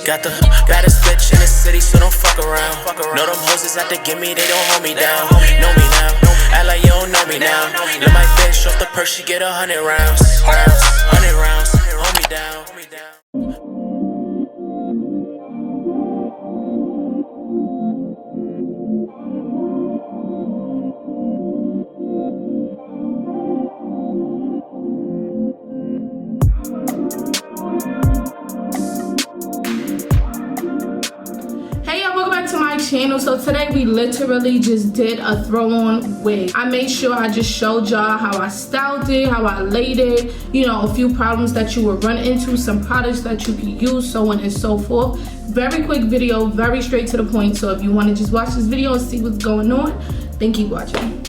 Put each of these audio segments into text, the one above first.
Got the baddest bitch in the city, so don't fuck around. Know them hoes is out to get me, they don't hold me down. Know me now, act like you don't know me now. Let my bitch off the purse, she get 100 rounds. 100 rounds, hold me down. Channel. So today we literally just did a throw-on wig. I made sure I just showed y'all how I styled it, how I laid it, you know, a few problems that you would run into, some products that you can use, so on and so forth. Very quick video, very straight to the point. So if you want to just watch this video and see what's going on, then keep watching.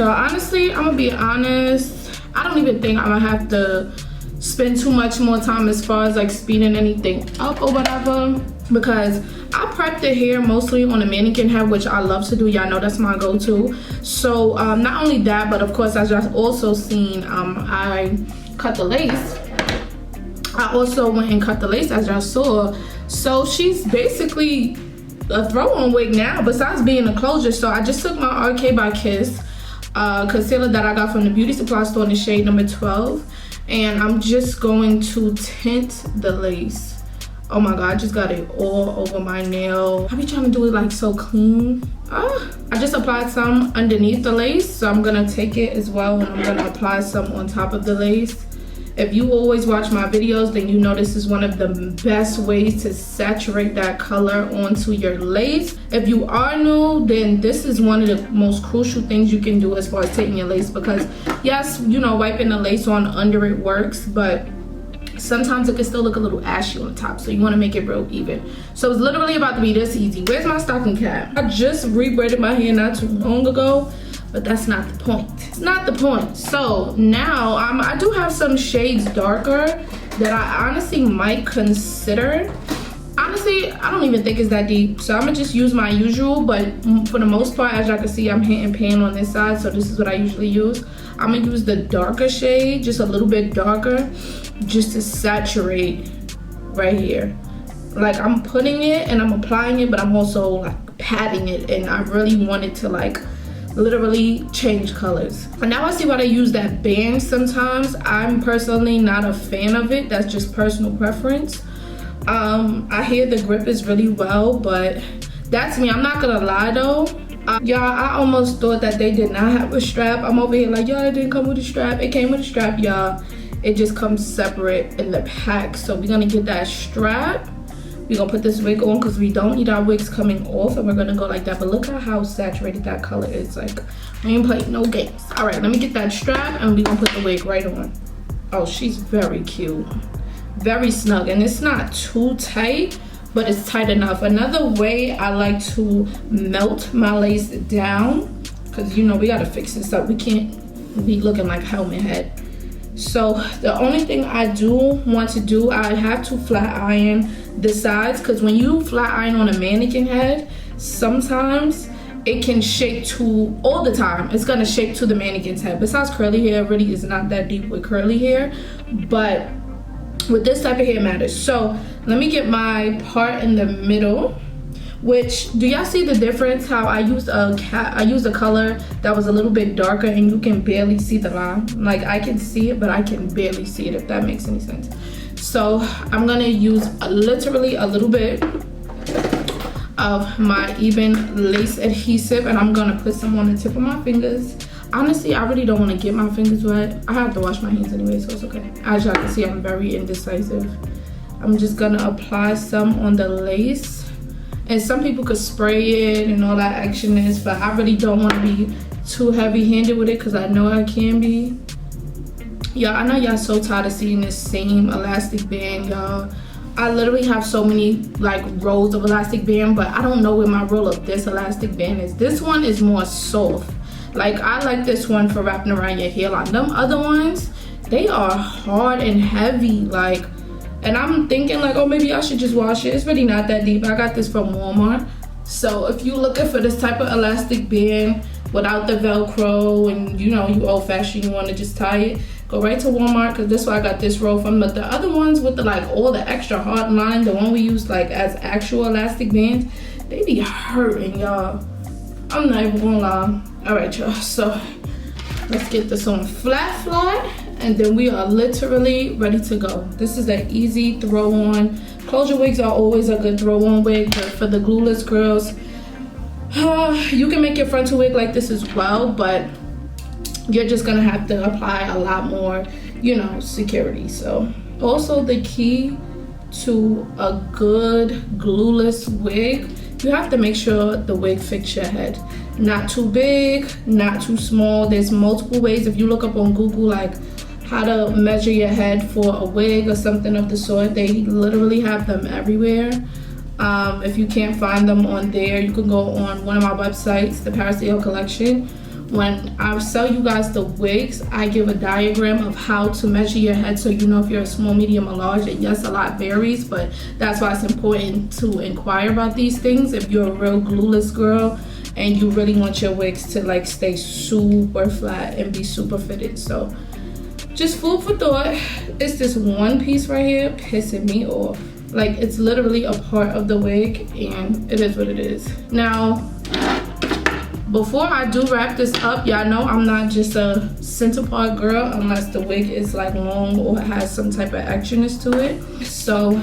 y'all, honestly, I'm gonna be honest, I don't even think I'm gonna have to spend too much more time as far as like speeding anything up or whatever, because I prep the hair mostly on a mannequin head, which I love to do. Y'all know that's my go-to. So not only that, but of course, as y'all also seen, I cut the lace. I also went and cut the lace, as y'all saw. So she's basically a throw-on wig now, besides being a closure. So I just took my RK by Kiss concealer that I got from the beauty supply store in the shade number 12, and I'm just going to tint the lace. Oh my god, I just got it all over my nail. I be trying to do it like so clean. I just applied some underneath the lace, so I'm gonna take it as well and I'm gonna apply some on top of the lace. If you always watch my videos, then you know this is one of the best ways to saturate that color onto your lace. If you are new, then this is one of the most crucial things you can do as far as taking your lace, because yes, you know, wiping the lace on under it works, but sometimes it can still look a little ashy on the top, so you want to make it real even. So it's literally about to be this easy. Where's my stocking cap? I just re-braided my hair not too long ago, but that's not the point. It's not the point. So now I do have some shades darker that I honestly might consider. Honestly, I don't even think it's that deep, so I'm gonna just use my usual, but for the most part, as y'all can see, I'm hitting pan on this side, so this is what I usually use. I'm gonna use the darker shade, just a little bit darker, just to saturate right here. Like, I'm putting it and I'm applying it, but I'm also like patting it, and I really want it to like literally change colors. And now I see why they use that band sometimes. I'm personally not a fan of it. That's just personal preference. I hear the grip is really well, but that's me. I'm not gonna lie though. Y'all, I almost thought that they did not have a strap. I'm over here like, y'all, it didn't come with a strap. It came with a strap, y'all. It just comes separate in the pack. So we're gonna get that strap. We're gonna put this wig on because we don't need our wigs coming off, and we're gonna go like that. But look at how saturated that color is. Like, we ain't playing no games. All right, let me get that strap and we're gonna put the wig right on. Oh, she's very cute. Very snug, and it's not too tight, but it's tight enough. Another way I like to melt my lace down, because you know we gotta fix this up. We can't be looking like helmet head. So the only thing I do want to do, I have to flat iron the sides, because when you flat iron on a mannequin head, sometimes it can shake to, all the time, it's gonna shake to the mannequin's head. Besides curly hair, really is not that deep with curly hair, but with this type of hair matters. So let me get my part in the middle, which, do y'all see the difference? How I used a color that was a little bit darker and you can barely see the line. Like, I can see it, but I can barely see it, if that makes any sense. So I'm gonna use literally a little bit of my even lace adhesive, and I'm gonna put some on the tip of my fingers. Honestly, I really don't want to get my fingers wet. I have to wash my hands anyway, so it's okay. As y'all can see, I'm very indecisive. I'm just gonna apply some on the lace. And some people could spray it and all that actionness, but I really don't want to be too heavy-handed with it because I know I can be. Y'all, I know y'all so tired of seeing this same elastic band, y'all. I literally have so many like rolls of elastic band, but I don't know where my roll of this elastic band is. This one is more soft. Like, I like this one for wrapping around your hairline. Them other ones, they are hard and heavy, like, and I'm thinking like, oh, maybe I should just wash it. It's really not that deep. I got this from Walmart. So if you're looking for this type of elastic band without the Velcro, and you know, you old fashioned, you want to just tie it, go right to Walmart, because this is why I got this roll from. But the other ones with the like all the extra hard line, the one we use like as actual elastic bands, they be hurting, y'all. I'm not even gonna lie. All right, y'all, so let's get this on flat, and then we are literally ready to go. This is an easy throw on. Closure wigs are always a good throw on wig, but for the glueless girls, you can make your frontal wig like this as well, but you're just gonna have to apply a lot more, you know, security. So also the key to a good glueless wig, you have to make sure the wig fits your head. Not too big, not too small. There's multiple ways. If you look up on Google like how to measure your head for a wig or something of the sort, they literally have them everywhere. If you can't find them on there, you can go on one of my websites, the Paris Collection, when I sell you guys the wigs, I give a diagram of how to measure your head so you know if you're a small, medium, or large. And yes, a lot varies, but that's why it's important to inquire about these things if you're a real glueless girl and you really want your wigs to like stay super flat and be super fitted. So just food for thought. It's this one piece right here pissing me off. Like, it's literally a part of the wig, and it is what it is. Now, before I do wrap this up, y'all know I'm not just a center part girl unless the wig is like long or has some type of extraness to it. So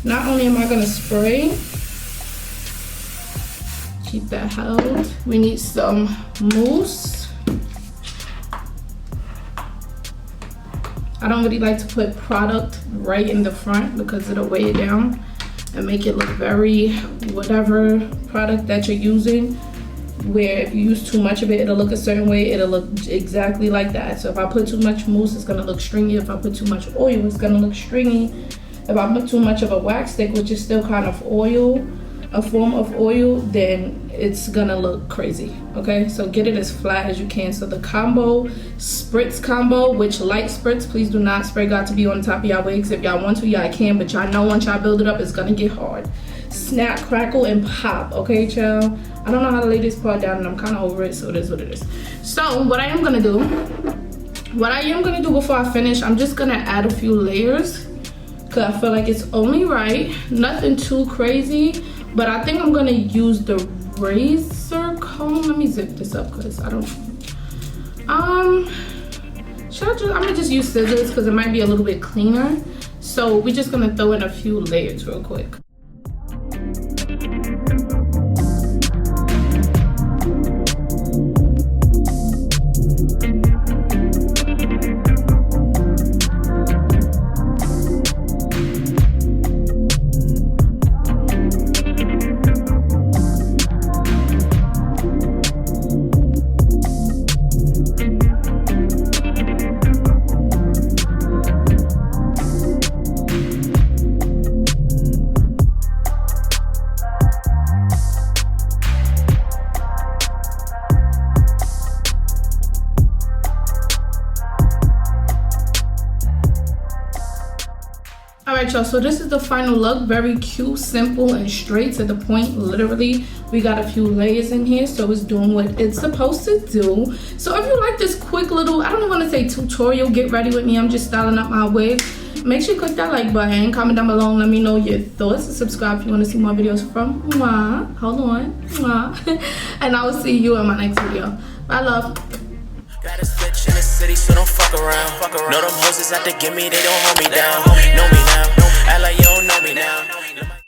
not only am I gonna spray, keep that held, we need some mousse. I don't really like to put product right in the front because it'll weigh it down and make it look very whatever product that you're using, where if you use too much of it, it'll look a certain way. It'll look exactly like that. So if I put too much mousse, it's gonna look stringy. If I put too much oil, it's gonna look stringy. If I put too much of a wax stick, which is still kind of oil, a form of oil, then it's gonna look crazy. Okay, so get it as flat as you can. So the combo, spritz combo, which light spritz, please do not spray got to be on top of y'all wigs. If y'all want to, y'all can, but y'all know once y'all build it up, it's gonna get hard. Snap, crackle, and pop. Okay, child. I don't know how to lay this part down, and I'm kind of over it, so it is what it is. So what I am gonna do before I finish, I'm just gonna add a few layers because I feel like it's only right. Nothing too crazy. But I think I'm gonna use the razor comb. Let me zip this up because I don't. I'm gonna just use scissors because it might be a little bit cleaner. So we're just gonna throw in a few layers real quick. Alright, y'all, so this is the final look. Very cute, simple, and straight to the point. Literally, we got a few layers in here, so it's doing what it's supposed to do. So if you like this quick little, I don't want to say tutorial, get ready with me, I'm just styling up my wig, make sure you click that like button, comment down below and let me know your thoughts, and subscribe if you want to see more videos from Mwah. Hold on, Mwah. And I will see you in my next video. Bye, love. Got a bitch in the city, so don't fuck around. Know them hoes is out to get me, they don't hold me down. Know me now, act like you don't know me now.